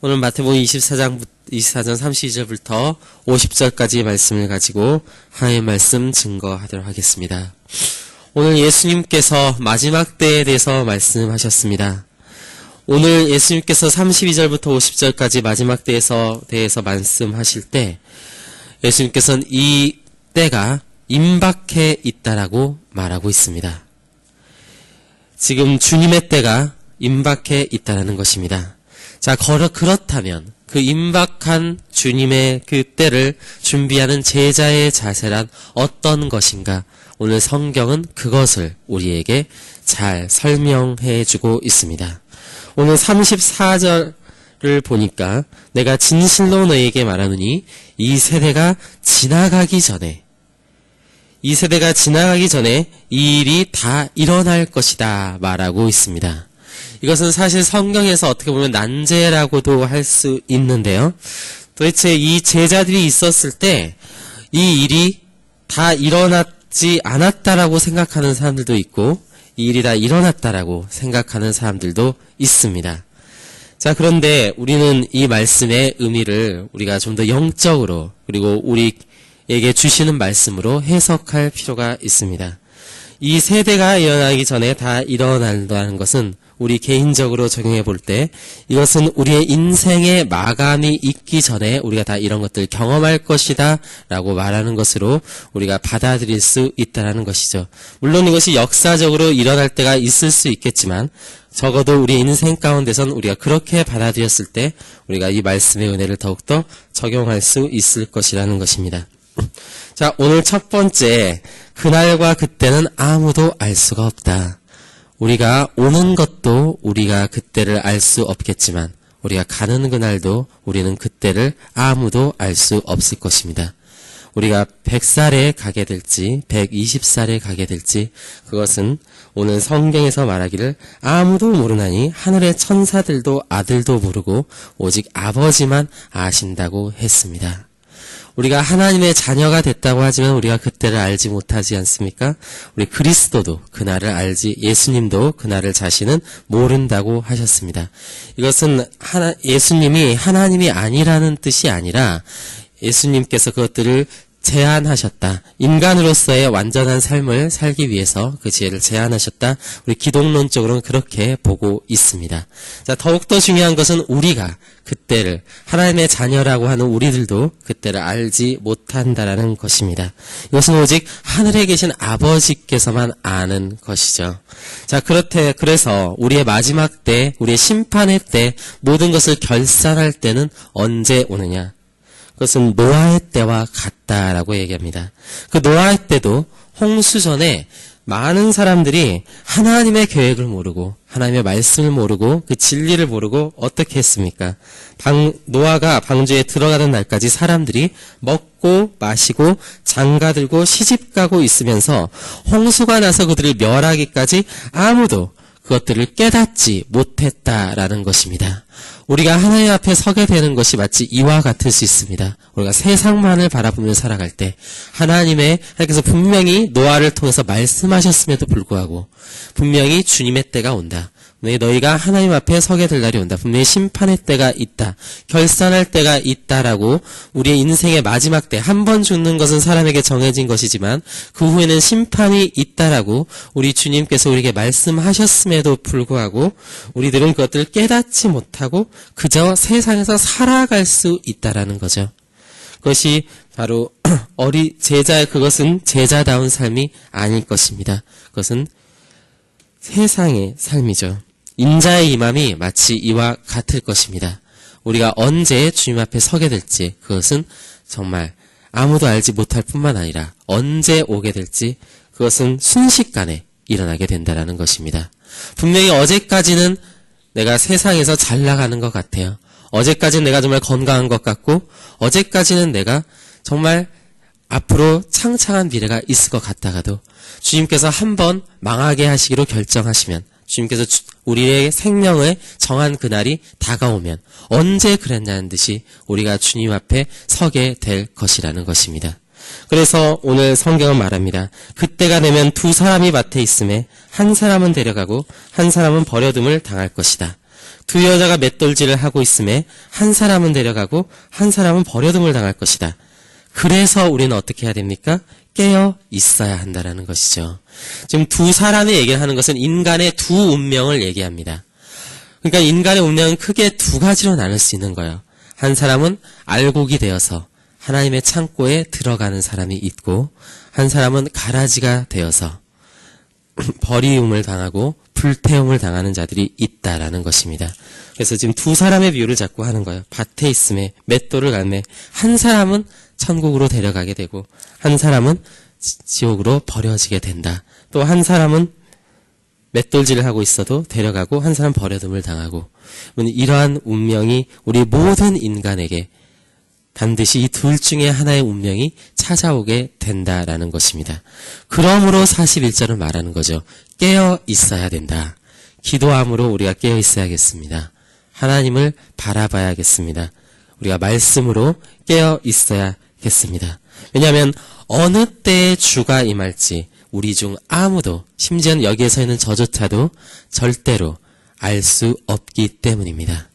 오늘 마태복음 24장 32절부터 50절까지의 말씀을 가지고 하나님의 말씀 증거하도록 하겠습니다. 오늘 예수님께서 마지막 때에 대해서 말씀하셨습니다. 오늘 예수님께서 32절부터 50절까지 마지막 때에 대해서 말씀하실 때 예수님께서는 이 때가 임박해 있다라고 말하고 있습니다. 지금 주님의 때가 임박해 있다라는 것입니다. 자, 그렇다면 그 임박한 주님의 그 때를 준비하는 제자의 자세란 어떤 것인가? 오늘 성경은 그것을 우리에게 잘 설명해 주고 있습니다. 오늘 34절을 보니까 내가 진실로 너희에게 말하노니 이 세대가 지나가기 전에 이 일이 다 일어날 것이다 말하고 있습니다. 이것은 사실 성경에서 어떻게 보면 난제라고도 할 수 있는데요. 도대체 이 제자들이 있었을 때 이 일이 다 일어났지 않았다라고 생각하는 사람들도 있고 이 일이 다 일어났다라고 생각하는 사람들도 있습니다. 자, 그런데 우리는 이 말씀의 의미를 우리가 좀 더 영적으로 그리고 우리에게 주시는 말씀으로 해석할 필요가 있습니다. 이 세대가 일어나기 전에 다 일어난다는 것은 우리 개인적으로 적용해 볼 때 이것은 우리의 인생의 마감이 있기 전에 우리가 다 이런 것들을 경험할 것이다 라고 말하는 것으로 우리가 받아들일 수 있다는 것이죠. 물론 이것이 역사적으로 일어날 때가 있을 수 있겠지만 적어도 우리 인생 가운데선 우리가 그렇게 받아들였을 때 우리가 이 말씀의 은혜를 더욱더 적용할 수 있을 것이라는 것입니다. 자, 오늘 첫 번째, 그날과 그때는 아무도 알 수가 없다. 우리가 오는 것도 우리가 그때를 알 수 없겠지만 우리가 가는 그날도 우리는 그때를 아무도 알 수 없을 것입니다. 우리가 100살에 가게 될지 120살에 가게 될지 그것은 오늘 성경에서 말하기를 아무도 모르나니 하늘의 천사들도 아들도 모르고 오직 아버지만 아신다고 했습니다. 우리가 하나님의 자녀가 됐다고 하지만 우리가 그때를 알지 못하지 않습니까? 우리 그리스도도 그날을 알지 예수님도 그날을 자신은 모른다고 하셨습니다. 이것은 예수님이 하나님이 아니라는 뜻이 아니라 예수님께서 그것들을 제한하셨다. 인간으로서의 완전한 삶을 살기 위해서 그 지혜를 제한하셨다. 우리 기독론적으로는 그렇게 보고 있습니다. 자, 더욱더 중요한 것은 우리가 그때를 하나님의 자녀라고 하는 우리들도 그때를 알지 못한다라는 것입니다. 이것은 오직 하늘에 계신 아버지께서만 아는 것이죠. 자, 그래서 우리의 마지막 때, 우리의 심판의 때 모든 것을 결산할 때는 언제 오느냐? 그것은 노아의 때와 같다라고 얘기합니다. 그 노아의 때도 홍수전에 많은 사람들이 하나님의 계획을 모르고 하나님의 말씀을 모르고 그 진리를 모르고 어떻게 했습니까? 노아가 방주에 들어가는 날까지 사람들이 먹고 마시고 장가들고 시집가고 있으면서 홍수가 나서 그들을 멸하기까지 아무도 그것들을 깨닫지 못했다라는 것입니다. 우리가 하나님 앞에 서게 되는 것이 마치 이와 같을 수 있습니다. 우리가 세상만을 바라보며 살아갈 때 하나님께서 분명히 노아를 통해서 말씀하셨음에도 불구하고 분명히 주님의 때가 온다. 너희가 하나님 앞에 서게 될 날이 온다. 분명히 심판의 때가 있다. 결산할 때가 있다라고 우리의 인생의 마지막 때 한 번 죽는 것은 사람에게 정해진 것이지만 그 후에는 심판이 있다라고 우리 주님께서 우리에게 말씀하셨음에도 불구하고 우리들은 그것들을 깨닫지 못하고 그저 세상에서 살아갈 수 있다라는 거죠. 그것이 바로 그것은 제자다운 삶이 아닐 것입니다. 그것은 세상의 삶이죠. 인자의 임함이 마치 이와 같을 것입니다. 우리가 언제 주님 앞에 서게 될지 그것은 정말 아무도 알지 못할 뿐만 아니라 언제 오게 될지 그것은 순식간에 일어나게 된다는 것입니다. 분명히 어제까지는 내가 세상에서 잘 나가는 것 같아요. 어제까지는 내가 정말 건강한 것 같고 어제까지는 내가 정말 앞으로 창창한 미래가 있을 것 같다가도 주님께서 한번 망하게 하시기로 결정하시면 주님께서 우리의 생명을 정한 그날이 다가오면 언제 그랬냐는 듯이 우리가 주님 앞에 서게 될 것이라는 것입니다. 그래서 오늘 성경은 말합니다. 그때가 되면 두 사람이 밭에 있음에 한 사람은 데려가고 한 사람은 버려둠을 당할 것이다. 두 여자가 맷돌질을 하고 있음에 한 사람은 데려가고 한 사람은 버려둠을 당할 것이다. 그래서 우리는 어떻게 해야 됩니까? 깨어 있어야 한다라는 것이죠. 지금 두 사람의 얘기를 하는 것은 인간의 두 운명을 얘기합니다. 그러니까 인간의 운명은 크게 두 가지로 나눌 수 있는 거예요. 한 사람은 알곡이 되어서 하나님의 창고에 들어가는 사람이 있고, 한 사람은 가라지가 되어서 버리움을 당하고 불태움을 당하는 자들이 있다라는 것입니다. 그래서 지금 두 사람의 비유를 자꾸 하는 거예요. 밭에 있음에 맷돌을 갈매 한 사람은 천국으로 데려가게 되고 한 사람은 지옥으로 버려지게 된다. 또 한 사람은 맷돌질을 하고 있어도 데려가고 한 사람 버려둠을 당하고, 이러한 운명이 우리 모든 인간에게 반드시 이 둘 중에 하나의 운명이 찾아오게 된다라는 것입니다. 그러므로 41절은 말하는 거죠. 깨어 있어야 된다. 기도함으로 우리가 깨어 있어야겠습니다. 하나님을 바라봐야겠습니다. 우리가 말씀으로 깨어 있어야겠습니다. 왜냐하면 어느 때에 주가 임할지 우리 중 아무도, 심지어는 여기에 서 있는 저조차도 절대로 알 수 없기 때문입니다.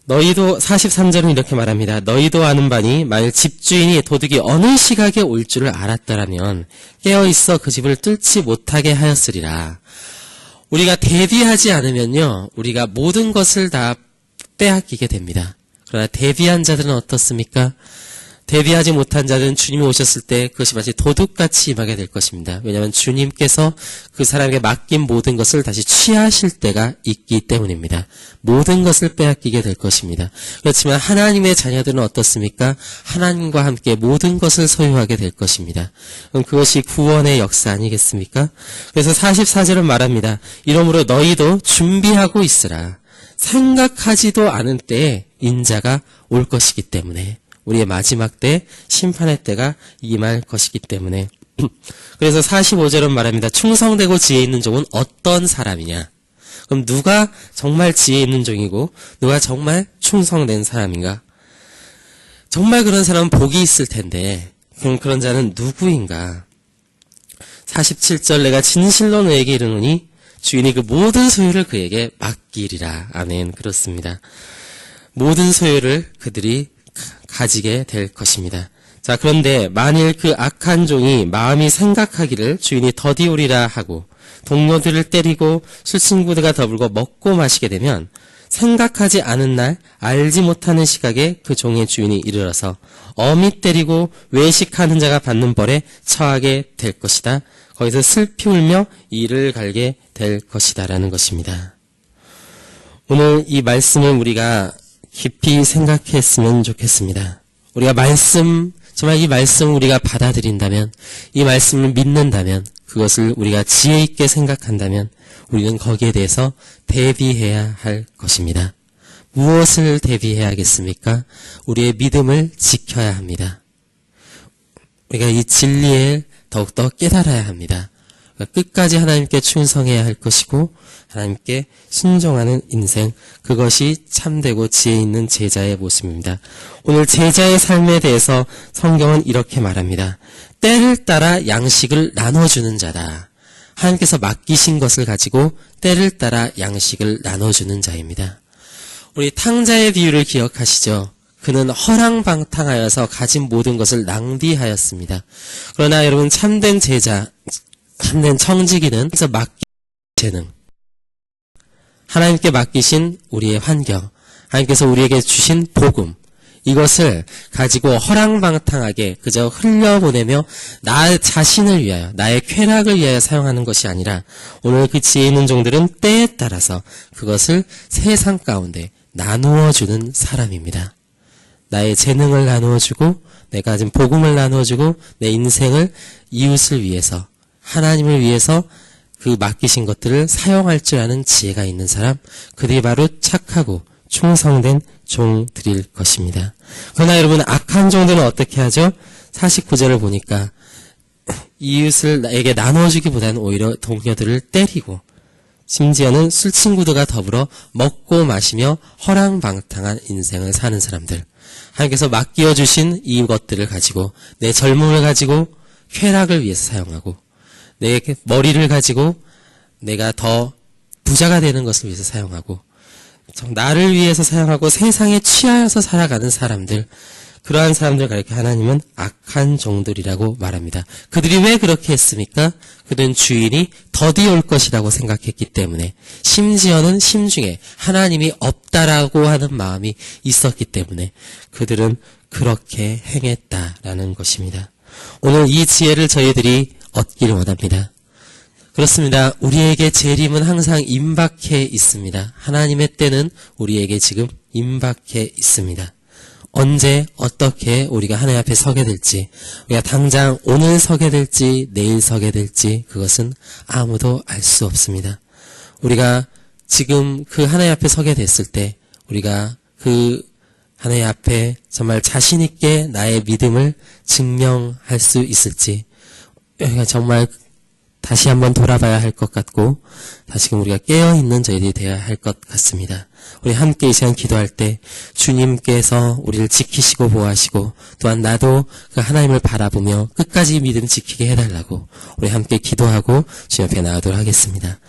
너희도 43절은 이렇게 말합니다. 너희도 아는 바니 만일 집주인이 도둑이 어느 시각에 올 줄을 알았더라면 깨어있어 그 집을 뚫지 못하게 하였으리라. 우리가 대비하지 않으면요, 우리가 모든 것을 다 빼앗기게 됩니다. 그러나 대비한 자들은 어떻습니까? 대비하지 못한 자들은 주님이 오셨을 때 그것이 마치 도둑같이 임하게 될 것입니다. 왜냐하면 주님께서 그 사람에게 맡긴 모든 것을 다시 취하실 때가 있기 때문입니다. 모든 것을 빼앗기게 될 것입니다. 그렇지만 하나님의 자녀들은 어떻습니까? 하나님과 함께 모든 것을 소유하게 될 것입니다. 그럼 그것이 구원의 역사 아니겠습니까? 그래서 44절은 말합니다. 이러므로 너희도 준비하고 있으라. 생각하지도 않은 때에 인자가 올 것이기 때문에, 우리의 마지막 때, 심판의 때가 임할 것이기 때문에. 그래서 45절은 말합니다. 충성되고 지혜 있는 종은 어떤 사람이냐? 그럼 누가 정말 지혜 있는 종이고 누가 정말 충성된 사람인가? 정말 그런 사람은 복이 있을 텐데, 그럼 그런 자는 누구인가? 47절 내가 진실로 너에게 이르노니 주인이 그 모든 소유를 그에게 맡기리라. 아멘. 그렇습니다. 모든 소유를 그들이 가지게 될 것입니다. 자, 그런데 만일 그 악한 종이 마음이 생각하기를 주인이 더디우리라 하고 동료들을 때리고 술친구들과 더불고 먹고 마시게 되면 생각하지 않은 날 알지 못하는 시각에 그 종의 주인이 이르러서 엄히 때리고 외식하는 자가 받는 벌에 처하게 될 것이다. 거기서 슬피 울며 이를 갈게 될 것이다 라는 것입니다. 오늘 이 말씀을 우리가 깊이 생각했으면 좋겠습니다. 우리가 정말 이 말씀을 우리가 받아들인다면, 이 말씀을 믿는다면, 그것을 우리가 지혜 있게 생각한다면 우리는 거기에 대해서 대비해야 할 것입니다. 무엇을 대비해야겠습니까? 우리의 믿음을 지켜야 합니다. 우리가 이 진리에 더욱더 깨달아야 합니다. 끝까지 하나님께 충성해야 할 것이고 하나님께 순종하는 인생, 그것이 참되고 지혜 있는 제자의 모습입니다. 오늘 제자의 삶에 대해서 성경은 이렇게 말합니다. 때를 따라 양식을 나눠주는 자다. 하나님께서 맡기신 것을 가지고 때를 따라 양식을 나눠주는 자입니다. 우리 탕자의 비유를 기억하시죠? 그는 허랑방탕하여서 가진 모든 것을 낭비하였습니다. 그러나 여러분, 참된 제자, 참된 청지기는 그래서 맡긴 재능, 하나님께 맡기신 우리의 환경, 하나님께서 우리에게 주신 복음, 이것을 가지고 허랑방탕하게 그저 흘려보내며 나 자신을 위하여, 나의 쾌락을 위하여 사용하는 것이 아니라 오늘 그 지혜 있는 종들은 때에 따라서 그것을 세상 가운데 나누어주는 사람입니다. 나의 재능을 나누어주고 내가 가진 복음을 나누어주고 내 인생을 이웃을 위해서, 하나님을 위해서 그 맡기신 것들을 사용할 줄 아는 지혜가 있는 사람, 그들이 바로 착하고 충성된 종들일 것입니다. 그러나 여러분, 악한 종들은 어떻게 하죠? 49절을 보니까 이웃을 나에게 나눠주기보다는 오히려 동료들을 때리고 심지어는 술친구들과 더불어 먹고 마시며 허랑방탕한 인생을 사는 사람들, 하나님께서 맡겨주신 이것들을 가지고 내 젊음을 가지고 쾌락을 위해서 사용하고 내 머리를 가지고 내가 더 부자가 되는 것을 위해서 사용하고 나를 위해서 사용하고 세상에 취하여서 살아가는 사람들, 그러한 사람들 가리켜 하나님은 악한 종들이라고 말합니다. 그들이 왜 그렇게 했습니까? 그들은 주인이 더디 올 것이라고 생각했기 때문에, 심지어는 심중에 하나님이 없다라고 하는 마음이 있었기 때문에 그들은 그렇게 행했다라는 것입니다. 오늘 이 지혜를 저희들이 얻기를 원합니다. 그렇습니다. 우리에게 재림은 항상 임박해 있습니다. 하나님의 때는 우리에게 지금 임박해 있습니다. 언제 어떻게 우리가 하나님 앞에 서게 될지, 우리가 당장 오늘 서게 될지 내일 서게 될지 그것은 아무도 알 수 없습니다. 우리가 지금 그 하나님 앞에 서게 됐을 때 우리가 그 하나님 앞에 정말 자신 있게 나의 믿음을 증명할 수 있을지, 우리가 정말 다시 한번 돌아봐야 할 것 같고 다시금 우리가 깨어있는 저희들이 되어야 할 것 같습니다. 우리 함께 이 시간 기도할 때 주님께서 우리를 지키시고 보호하시고 또한 나도 그 하나님을 바라보며 끝까지 믿음 지키게 해달라고 우리 함께 기도하고 주님 앞에 나가도록 하겠습니다.